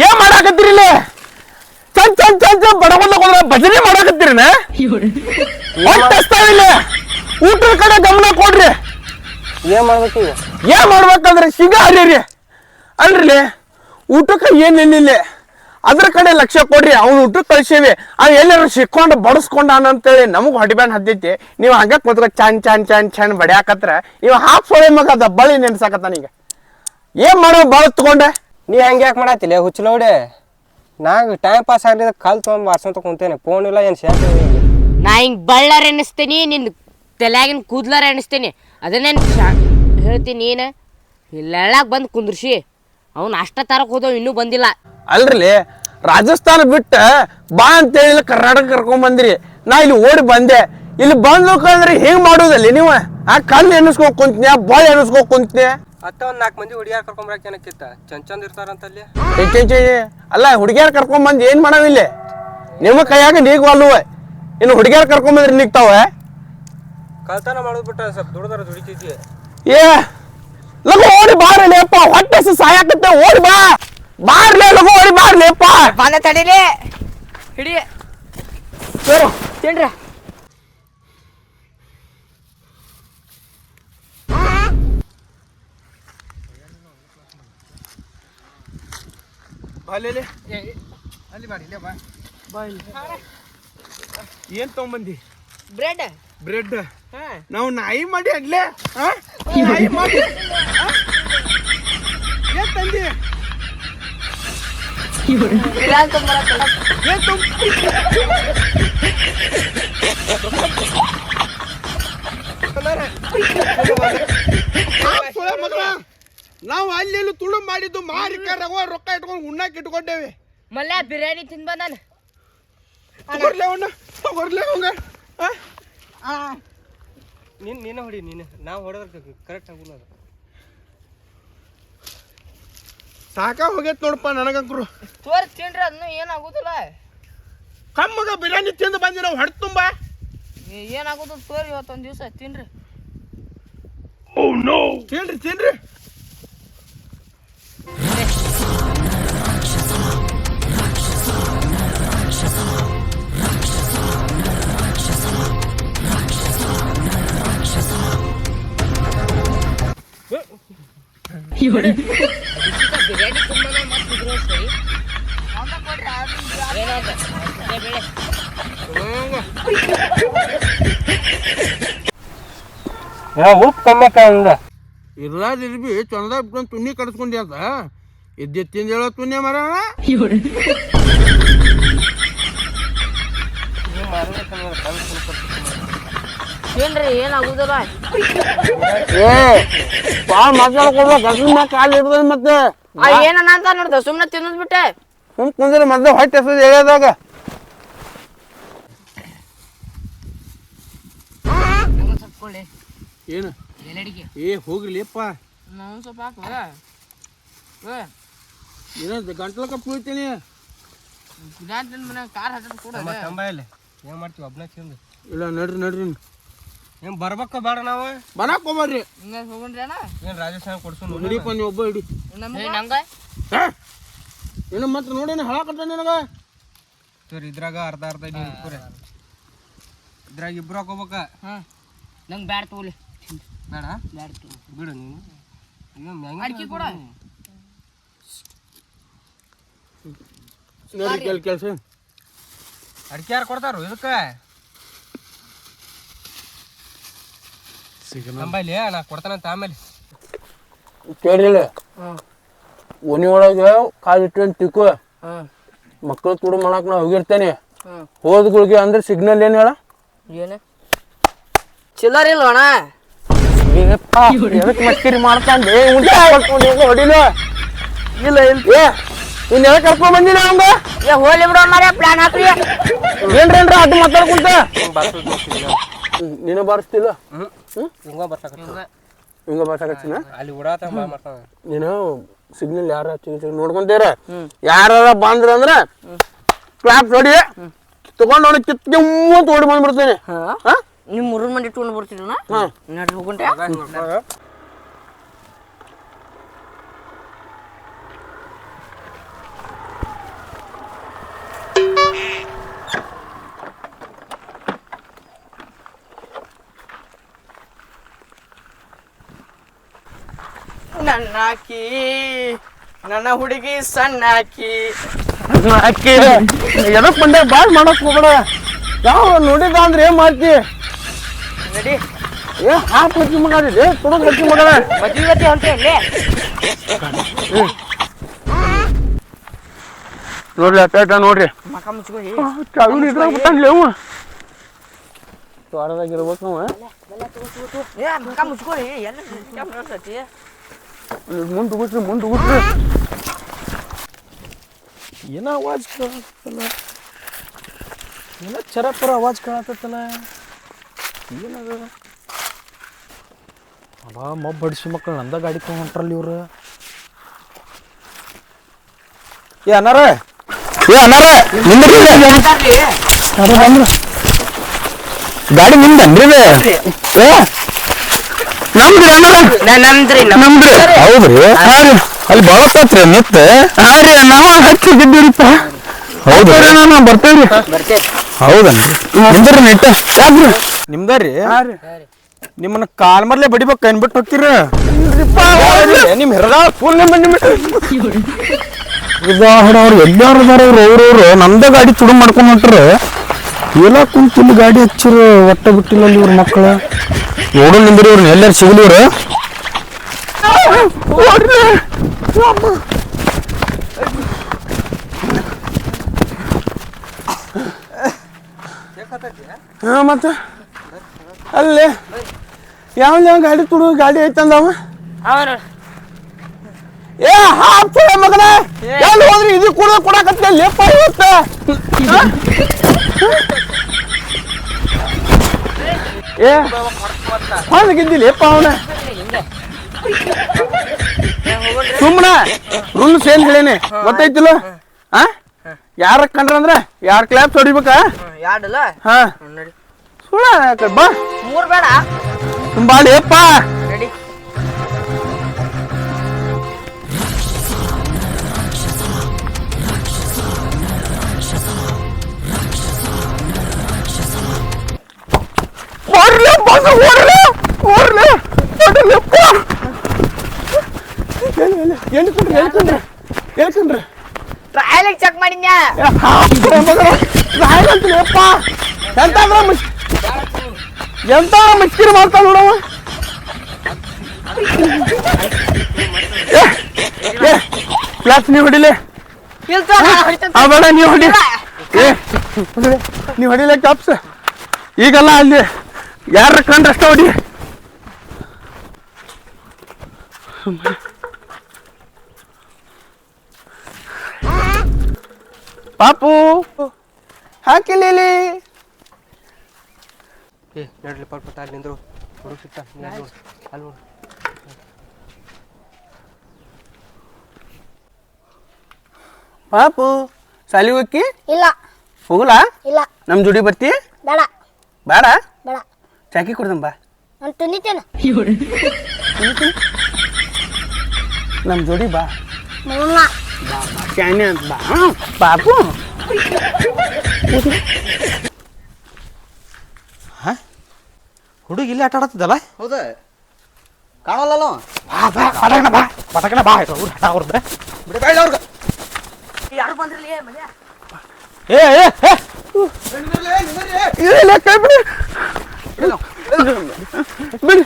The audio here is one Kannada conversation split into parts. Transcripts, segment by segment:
ಏನ್ ಮಾಡಾಕತ್ತೀರಿ ಇಲ್ಲಿ ಚಂದ್ ಚಂದ್ ಚಂದ್ ಚಂದ್ ಬಡಕೊಂಡ ಭಜನೆ ಮಾಡಾಕತ್ತೀರಿನ ಹೊಟ್ಟೆಸ್ತಾವಿಲ್ಲ ಊಟದ ಕಡೆ ಗಮನ ಕೊಡ್ರಿ ಏನ್ ಮಾಡ್ಬೇಕು ಈಗ ಏನ್ ಮಾಡ್ಬೇಕಂದ್ರೆ ಸಿಗ ಹರಿರಿ ಅಲ್ರಿ ಊಟಕ್ಕೆ ಏನಿಲ್ಲ ಅದ್ರ ಕಡೆ ಲಕ್ಷ್ಯ ಕೊಡ್ರಿ ಅವ್ನು ಊಟಕ್ಕೆ ಕಳ್ಸೇವಿ ಅವ್ ಎಲ್ಲಾರು ಸಿಕ್ಕೊಂಡು ಬಡಸ್ಕೊಂಡಾನ ಅಂತೇಳಿ ನಮಗ್ ಹೊಡಿಬ್ಯಾನ್ ಹತ್ತೈತಿ ನೀವು ಹಂಗ ಕೂತ್ಕ ಚಂದ್ ಚಂದ್ ಚಂದ್ ಚಂದ್ ಬಡಿಯಾಕತ್ರ ಇವ್ ಹಾಫ್ ಸೊಳೆ ಮಗ ದಬ್ಬಳಿ ನೆನ್ಸಾಕತ್ತಾನ ಈಗ ಏನ್ ಮಾಡೋ ಬಾಳ ತಗೊಂಡೆ ನೀ ಹಂಗೆ ಯಾಕೆ ಮಾಡತ್ತಿಲ್ಲ ಹುಚ್ಚಲೋಡೆ ನಾಗ ಟೈಮ್ ಪಾಸ್ ಆಗಲಿಲ್ಲ ಕಲ್ ತೊಗೊಂಡು ವಾರ್ಸಂತ ಕುಂತೇನೆ ಫೋನ್ ಇಲ್ಲ ಏನು ಶೇರ್ ನಾ ಹಿಂಗ್ ಬಳ್ಳಾರ ಎಣಿಸ್ತೇನಿ ನಿನ್ ತಲೆಯಾಗಿನ ಕೂದ್ಲಾರ ಎಣಿಸ್ತೇನಿ ಅದನ್ನೇನು ಹೇಳ್ತೀನಿ ನೀನು ಇಲ್ಲೆಳ್ಳಾಗ ಬಂದು ಕುಂದ್ರಿಸಿ ಅವ್ನು ಅಷ್ಟ ತರಕ್ ಹೋದವ್ ಇನ್ನೂ ಬಂದಿಲ್ಲ ಅಲ್ರಿ ರಾಜಸ್ಥಾನ ಬಿಟ್ಟ ಬಾ ಅಂತೇಳಿ ಕರ್ನಾಟಕ ಕರ್ಕೊಂಡ್ ಬಂದ್ರಿ ನಾ ಇಲ್ಲಿ ಓಡಿ ಬಂದೆ ಇಲ್ಲಿ ಬಂದ್ರೆ ಹೆಂಗ್ ಮಾಡೋದಲ್ಲಿ ನೀವು ಆ ಕಲ್ಲು ಎಣಿಸ್ಕೊಂಡ್ ಕುಂತ್ನಿ ಬಾಳ್ ಎಣಿಸ್ಕೊಂಡ್ ಕುಂತ್ನಿ ಅತ್ತ ಒಂದ್ 4 ಮಂದಿ ಹುಡುಗಿಯಾರ ಕರ್ಕೊಂಬರಕ್ಕೆ ಏನಕ್ಕಿತ್ತ ಚಂದ ಇರ್ತಾರಂತಲ್ಲಿ ಅಲ್ಲ ಹುಡುಗಿಯಾರ ಕರ್ಕೊಂಡ್ ಬಂದ್ ಏನ್ ಮಾಡಾವಿಲ್ಲ ನಿಮ್ಮ ಕೈಯಾಗ ನೀಗ್ವಲ್ವ ಇನ್ನು ಹುಡುಗಿಯಾರ ಕರ್ಕೊಂಡ್ ಬಂದ್ರಿ ನಿಗ್ತಾವ ಕಳ್ತನ ಮಾಡೋದು ಬಿಟ್ಟ ಸ್ವಲ್ಪ ದುಡ್ದಾರ ದುಡಿತೈತಿ ಏ ಲಗು ಓಡಿ ಬಾರಲೇಪ್ಪ ಹೊಟ್ಟೆ ಸಾಯಾಕತ್ತೆ ಓಡಿ ಬಾ ಬಾರ್ಲೆ ಲಗು ಓಡಿ ಬಾರ್ಲೇಪ್ಪ ಬಂದ ತಡೀರಿ ಹಿಡಿ ತಿನ್ರ ಅಲ್ಲಿ ಬಾರಿಲೆ ಬಾ ಏನ್ ತಗೊಂಬಂದಿ ಬ್ರೆಡ್ ಬ್ರೆಡ್ ನಾವು ನಾಯಿ ಮಾಡಿ ಅಡ್ಲೆ ನಾಯಿ ಮಾಡಿ ಏನ್ ತಂದಿ ಏನ್ ನಾವು ಅಲ್ಲಿ ತುಳು ಮಾಡಿದ್ದು ಮಾರಿಕ ರೊಕ್ಕ ಇಟ್ಕೊಂಡು ಉಣ್ಣಾಕ್ ಇಟ್ಕೊಂಡೇವಿ ಮಲ್ಲ ಬಿರಿಯಾನಿ ತಿನ್ ಬಂದಾನ ನೀನು ಹೊಡಿ ನೀನು ನಾವು ಹೊಡೆದ್ರೆ ಕರೆಕ್ಟ್ ಆಗುಲ್ಲ ಅದು ಸಾಕ ಹೋಗೈತ್ ನೋಡಪ್ಪ ನನಗಂಕ್ರು ತೋರ್ ತಿನ್ರಿ ಅದನ್ನು ಏನಾಗುದಿಲ್ಲ ಕಮ್ಮಗ ಬಿರಿಯಾನಿ ತಿಂದು ಬಂದಿ ನಾವು ಹೊಡೆ ತುಂಬ ಏನಾಗುದಿಲ್ಲ ತೋರಿ ಇವತ್ತೊಂದ್ ದಿವಸ ತಿನ್ರಿ ತಿನ್ರಿ ತಿನ್ರಿ ಬಿರಿಯಾನಿ ತುಂಬಾ ಮತ್ತಿದ್ರು ಸರಿ ಉಪ್ಪು ಕಮ್ಮಿ ಹಂಗ ಇರ್ಲಾದಿರ್ಬಿ ಚಂದ ಇಟ್ಕೊಂಡು ತುಣ್ಣಿ ಕಡಿಸ್ಕೊಂಡಿ ಅಂತ ಇದ್ದೆ ತಿಂದ ಹೇಳೋ ತುಣ್ಯ ಮರ ಏನ್ರಿ ಏನಾಗುದಿಲ್ಲ ಕಾಲು ಇರ್ತದ ಮತ್ತೆ ಏನನ್ನ ಅಂತ ನೋಡ್ದ ಸುಮ್ನೆ ತಿನ್ನೋದ್ ಬಿಟ್ಟೆ ಕುಂದ್ರೆ ಮೊದ್ಲು ಹೊಟ್ಟೆ ಎಸದ್ ಹೇಳ್ದಾಗ ಏನು ಏ ಹೋಗ್ರಿಲಿಪ್ಪ ಸ್ವಲ್ಪ ಹಾಕ ಏನಂತ ಗಂಟ್ಲ ಕಪ್ಪು ಹೋಗ್ತೀನಿ ಕಾರ್ ಹತ್ತ ಕೂಡ ತಂಬಾಯಲ್ಲಿ ಏನ್ ಮಾಡ್ತೀವಿ ಒಬ್ನ ತಿಂದು ಇಲ್ಲ ನಡ್ರಿ ನಡ್ರಿ ಏನ್ ಬರ್ಬೇಕ ಬೇಡ ನಾವು ಬರಾಕ್ ಹೋಗ್ಬಾರ್ರಿ ಹಿಂಗ ಹೋಗ್ರಿ ಅಣ್ಣ ಏನ್ ರಾಜಸ್ಥಾನ ಕೊಡ್ಸು ಹಿಡಿಯಪ್ಪ ನೀವು ಒಬ್ಬ ಹಿಡಿ ನಂಗ ಏನು ಮತ್ತೆ ನೋಡೇನ ಹೇಳಕತ್ತ ನಿನಗ ಸರ್ ಇದ್ರಾಗ ಅರ್ಧ ಇದ್ರಾಗ ಇಬ್ರು ಹಾಕೋಬೇಕ ನಂಗೆ ಬ್ಯಾಡ ತಗೋಲಿ ಬೇಡ ಬ್ಯಾಡ ತಗೋ ಬಿಡು ನೀನು ಅಡಿಕೆ ಕೂಡ ನೋಡಿ ಕೆಲಸ ಅಡಿಕೆ ಯಾರು ಕೊಡ್ತಾರು ಇದಕ್ಕೆ ನಂಬಲ್ಲಿ ನಾ ಕೊಡ್ತಾನಂತ ಆಮೇಲೆ ಕೇಳಿಲ್ಲ ಓಣಿ ಒಳಗೆ ಕಾಲಿಟ್ಟು ತಿಕ್ಕು ಮಕ್ಕಳು ತುಡು ಮಾಡಕ್ ನಾ ಹೋಗಿರ್ತೇನೆ ಹೋದ್ಗಳಿಗೆ ಅಂದ್ರೆ ಸಿಗ್ನಲ್ ಏನ್ ಹೇಳ ಏನು ಚಿಲ್ಲರ್ ಇಲ್ವಣ ಮಸ್ಕಿರಿ ಮಾಡ್ತಾನೆ ಹೊಡಿಲ ಇಲ್ಲ ಇಲ್ಲ ಇನ್ ಎಲ್ಲ ಕರ್ಕೊಂಡ್ ಬಂದಿನ ಅವಂಗ ಹೋಲಿ ಬಿಡೋ ಮಾರ್ರೆ ಪ್ಲಾನ್ ಹಾಕ್ರಿ ಏನ್ರಿ ಅದು ಮಾತಾಡ್ಕೊಂತ ನೀನು ಬಾರಿಸ್ತಿಲ್ಲ ಹಿಂಗ ಬರ್ಸಾಕತ್ತಿನ ಅಲ್ಲಿ ಉಡಾತ ಮಾಡ್ತಾನ ನೀನು ಸಿಗ್ನಲ್ ಯಾರ ನೋಡ್ಕೊಂತೀರ ಯಾರ ಬಂದ್ರ ಅಂದ್ರ ಕ್ಲಾಪ್ ಹೊಡಿ ತಗೊಂಡ್ ನೋಡಿ ಕಿತ್ತಿ ಮೂವತ್ತು ಓಡಿ ಬಂದ್ಬಿಡ್ತೇನೆ ನಿಮ್ ಮೂರು ಮಂದಿ ಇಟ್ಕೊಂಡು ಬರ್ತೀರಣ್ಣ ನಡ್ರಿ ಹೋಗುಂಟೆ ನನ್ನಾಕಿ ನನ್ನ ಹುಡುಗಿ ಸಣ್ಣಾಕಿ ಅಕ್ಕಿ ಎದಕ್ ಬಂದೆ ಬಾಳ್ ಮಾಡಕ್ ಹೋಗ್ಬೇಡ ಯಾವ ನೋಡಿದ ಅಂದ್ರೆ ಏನ್ ಮಾಡ್ತಿ ನಡಿ ಏ ಹಾಪ್ ಹಚ್ಚಿ ಮಗ ತುಡುಗ್ ಹಚ್ಚಿ ಮಗನ ಮದ್ವಿ ಗತಿ ಹೊಂಟೇನ್ಲೇ ನೋಡ್ರಿ ಅಟ್ಟ ನೋಡ್ರಿ ಮಕ ಮುಚ್ಕೊಳ್ಳಿ ಚಾವಿ ಇದ್ರಾಗ ಬಿಟ್ಟನ್ಲಿ ಅವ ತೋಟದಾಗಿರ್ಬೇಕು ಅವ ಏ ಮಕ ಮುಚ್ಕೊಳ್ಳಿ ಎಲ್ಲ ಬರ್ತೈತಿ ಮುಂದೆ ಹೋಗ್ರಿ ಏನ ಆವಾಜ್ ಕೇಳತ್ತಲ್ಲ ಏನ ಚರಪರ ಆವಾಜ್ ಕೇಳತ್ತಲ್ಲ ಏನದ ಅಲ್ಲ ಮೊಬ್ಬ ಬಡಿಸಿ ಮಕ್ಕಳು ನಂದ ಗಾಡಿ ತಗೊಂಡ್ ಹೊಂಟ್ರಲ್ಲ ಇವ್ರು ಏ ಅನ್ನಾರ ಬಂದ್ರ ಗಾಡಿ ನಿಮ್ದನ್ರಿ ನಮ್ದ್ರಿ ಹೌದ್ರಿ ಅಲ್ಲಿ ಬಳಸತ್ರಿ ನಿತ್ ಹಾ ರೀ ನಾವು ಹಚ್ಚಿದ್ದೀರಿಪ್ಪ ಹೌದ್ರಿ ನಾನು ಬರ್ತೇವ್ರಿ ಹೌದನ್ರಿ ನಿಮ್ದ್ರಿ ನಿಟ್ಟ ಯಾಕ್ರಿ ನಿಮ್ದಾರಿ ನಿಮ್ಮನ್ನ ಕಾಲ್ ಮರ್ಲೆ ಬಡಿಬೇಕು ಅನ್ಬಿಟ್ಟು ಹೋಗ್ತೀರ ನಿಮ್ ಹೆರದ ಫುಲ್ ಅವ್ರು ಎಲ್ಲಾರದಾರ ಅವ್ರವ್ರು ನಮ್ದ ಗಾಡಿ ತುಡು ಮಾಡ್ಕೊಂಡ್ ಹೊಂಟ್ರ ಎಲ್ಲ ಕುಂತ ಇಲ್ಲಿ ಗಾಡಿ ಹಚ್ಚಿರ ಒಟ್ಟ ಬಿಟ್ಟಿಲ್ಲ ಇವ್ರ ಮಕ್ಕಳು ನೋಡು ನಿಂದ್ರಿ ಇವ್ರನ್ನ ಎಲ್ಲಾರು ಸಿಗಲಿವ್ರ ಹಾ ಮತ್ತ ಅಲ್ಲೇ ಯಾವ ಗಾಡಿ ತುಡು ಗಾಡಿ ಐತಂದವ ಅವನು ಏ ಹಾಪ್ ಮಗನ ಎಲ್ಲಿ ಹೋದ್ರಿ ಇದು ಕೂಡ ಕೊಡಕತ್ತ ಲೇಪ ಇವತ್ತ ಏ ಹೊಂದಿದ್ದಿ ಲೇಪ ಅವನ ಸುಮ್ಮನ ರೂಲ್ಸ್ ಏನ್ ಹೇಳೇನಿ ಗೊತ್ತೈತಿಲ್ಲ ಹಾ ಯಾರ ಕಂಡ್ರಂದ್ರ ಯಾರ್ ಕ್ಲಾಪ್ ಹೊಡಿಬೇಕ ಯಾಡಲ್ಲ ಹಾ ನಡಿ ಸುಳ್ಳ ಬಾ 3 ಬೇಡ ತುಂಬಾ ಲೇಪ ನಡಿ ಹೇಳ್ಕೊಂಡ್ರಿ ಟ್ರಯಲ್ ಚೆಕ್ ಮಾಡಿದ್ಯಾ ಎಂತ ಮಿಸ್ಕಿರಿ ಮಾಡ್ತಾ ನೋಡವ ಕ್ಲಾಸ್ ನೀವು ಹೊಡಿಲೆ ಬೇಡ ನೀವು ಹೊಡಿ ನೀವು ಹೊಡಿಲೆ ಕ್ಲಾಪ್ಸ್ ಈಗಲ್ಲ ಅಲ್ಲಿ ಯಾರ ಕಂಡ್ರೆ ಅಷ್ಟ ಹೊಡಿ ಪಾಪು ಹಾಕಿಲಿ ನೋಡ್ರಿ ಪಟ್ ಅಲ್ಲಿ ನಿಂದ್ರು ಹುಡುಗ ಸಿಕ್ತ ಅಲ್ಲಿ ನೋಡು ಪಾಪು ಸಾಲಿ ಹೋಗಿ ಇಲ್ಲ ಹೋಗಲ್ಲ ಇಲ್ಲ ನಮ್ ಜೋಡಿ ಬರ್ತಿ ಬೇಡ ಬೇಡ ಬೇಡ ಚಾಕಿ ಕೊಡ್ದಂಬ ನಾನು ತಿನ್ನಿತೇನೆ ನಮ್ ಜೋಡಿ ಬಾ ಮುನ್ನ ಕ್ಯಾನೆ ಅಂತ ಬಾ ಪಾಪು ಹುಡುಗ ಇಲ್ಲಿ ಆಟ ಆಡತ್ತದಲ್ಲ ಹೌದಾ ಕಾಣಲ್ಲ ಪಟಕನ ಬಾ ಅವ್ರ ಆಟ ಅವ್ರದ್ದು ಬಿಡಬೇಡ ಅವ್ರಿಗೆ ಯಾರು ಬಂದ್ರಲಿ ಮನೆ ಏ ಕೈ ಬಿಡಿ ಬಿಡಿ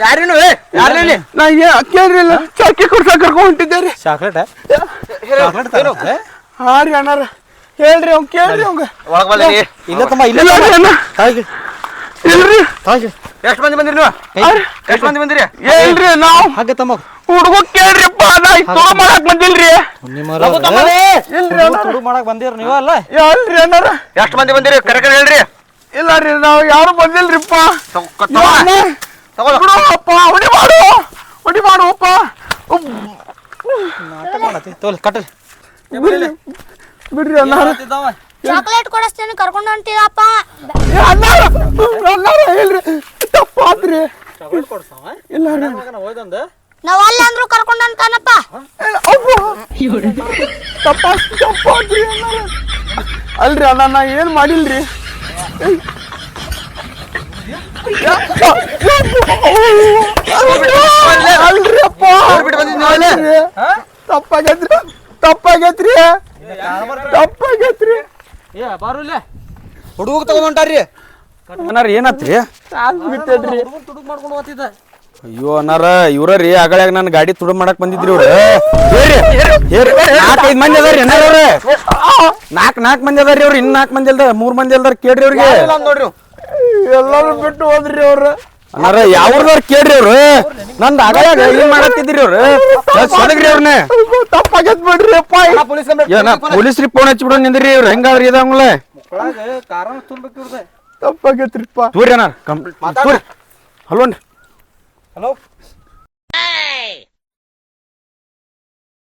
ಯಾರೇನು ಯಾರೇನು ನಾ ಕೇಳ್ರಿ ಚಾಕಿ ಕೊಡ್ಸಾಕ ಕರ್ಕೊಂಡ್ ಹೊಂಟಿದ್ದೇರಿ ಚಾಕ್ಲೇಟ್ ಹಾ ರೀ ಅಣ್ಣಾರ ಹೇಳ್ರಿ ಅವ್ನ್ ಕೇಳ್ರಿ ಅವಂಗ ಒಳಗೆ ಬಂದ್ರಿ ಇಲ್ಲ ತಮ್ಮ ಇಲ್ಲ ಇಲ್ರಿ ಅಣ್ಣ ಇಲ್ರಿ ಎಷ್ಟು ಮಂದಿ ಬಂದಿರಿ ನೀವು ಎಷ್ಟು ಮಂದಿ ಬಂದಿರಿ ಹೇಳ್ರಿ ನಾವು ಹಾಗೆ ತಮ್ಮ ಹುಡುಗ ಕೇಳ್ರಿಪ್ಪ ನಾ ತುಳು ಮಾಡಕ್ ಬಂದಿಲ್ರಿ ಇಲ್ರಿ ಅಣ್ಣ ತುಡು ಮಾಡಕ್ ಬಂದಿರ ನೀವ ಅಲ್ಲ ಹೇಳ್ರಿ ಅಣ್ಣಾರ ಎಷ್ಟು ಮಂದಿ ಬಂದಿರಿ ಕರೆ ಹೇಳ್ರಿ ಇಲ್ಲ ರೀ ನಾವು ಯಾರು ಬಂದಿಲ್ರಿಪ್ಪ ತಗೊಳ್ಳ ಬಿಡುವಪ್ಪ ಹೊಡಿ ಮಾಡುವಪ್ಪ ನಾಟ ಮಾಡತಿ ತೋಲ್ ಕಟ್ಟಲಿ ಬಿಡ್ರಿ ಅಣ್ಣಾರ ಚಾಕ್ಲೇಟ್ ಕೊಡಿಸ್ತೇನೆ ಕರ್ಕೊಂಡು ಹೊಂಟಿದಪ್ಪ ಅಣ್ಣಾರ ಹೇಳ್ರಿ ತಪ್ಪಾತ್ರಿ ಇಲ್ಲ ರೀ ನಾವ್ ಅಲ್ಲಿ ಅಂದ್ರು ಕರ್ಕೊಂಡು ಹೊಂಟಾನಪ್ಪ ತಪ್ಪಾತ್ರಿ ಅಣ್ಣಾರ ಅಲ್ರಿ ಅಣ್ಣ ನಾ ಏನ್ ಮಾಡಿಲ್ರಿ ಅಲ್ರಿಪ್ಪ ಬಿಟ್ಟು ಬಂದಿದ್ದೀವಿ ತಪ್ಪಾಗೈತ್ರಿ ತಪ್ಪಾಗೈತ್ರಿ ತಪ್ಪಾಗೈತ್ರಿ ಹುಡುಗ ತಗೊಂಡ್ರಿ ಅನ್ನಾರ ಏನಾತ್ರಿ ಕಾಲ್ ಬಿಟ್ಟೇನ್ರಿ ಅಯ್ಯೋ ಅನ್ನಾರ ಇವ್ರ ರೀ ಆಗಳಾಗ ನನ್ನ ಗಾಡಿ ತುಡು ಮಾಡಕ್ ಬಂದಿದ್ರಿ ಇವ್ರು ನಾಲ್ಕೈದು ಮಂದಿ ಅದಾರಿ ಅನ್ನಾರ ಅವ್ರ ನಾಲ್ಕು ಮಂದಿ ಅದಾರಿ ಅವ್ರು ಇನ್ 4 ಮಂದಿ ಅಲ್ದ 3 ಮಂದಿ ಅಲ್ದಾರ ಕೇಳ್ರಿ ಅವ್ರಿಗೆ ನೋಡ್ರಿ ಎಲ್ಲರೂ ಬಿಟ್ಟು ಹೋದ್ರಿ ಅವ್ರು ಅನ್ನಾರ ಯಾವ್ರದವ್ರ ಕೇಳ್ರಿ ಅವ್ರು ನಂದ್ ಆಗಳಾಗ ಏನ್ ಮಾಡತ್ತಿದ್ರಿ ಅವ್ರು ಸದಗ್ರಿ ಅವ್ರನ್ನ ತಪ್ಪಾಗೈತ್ ಬಿಡ್ರಿ ಅಪ್ಪ ಪೊಲೀಸ್ರಿ ಫೋನ್ ಹಚ್ಚಿಬಿಡೋ ನಿಂದ್ರಿ ಇವ್ರು ಹೆಂಗಾದ್ರಿ ಇದಂಗ್ಲ ಕಾರಣ ತುಂಬಬೇಕು ಇವ್ರದ್ದು ತಪ್ಪಾಗೈತ್ರಿಪ್ಪ ತೂರಿ ಅನ್ನಾರ ಕಂಪ್ಲೀಟ್ ಹಲೋ ಹಲೋ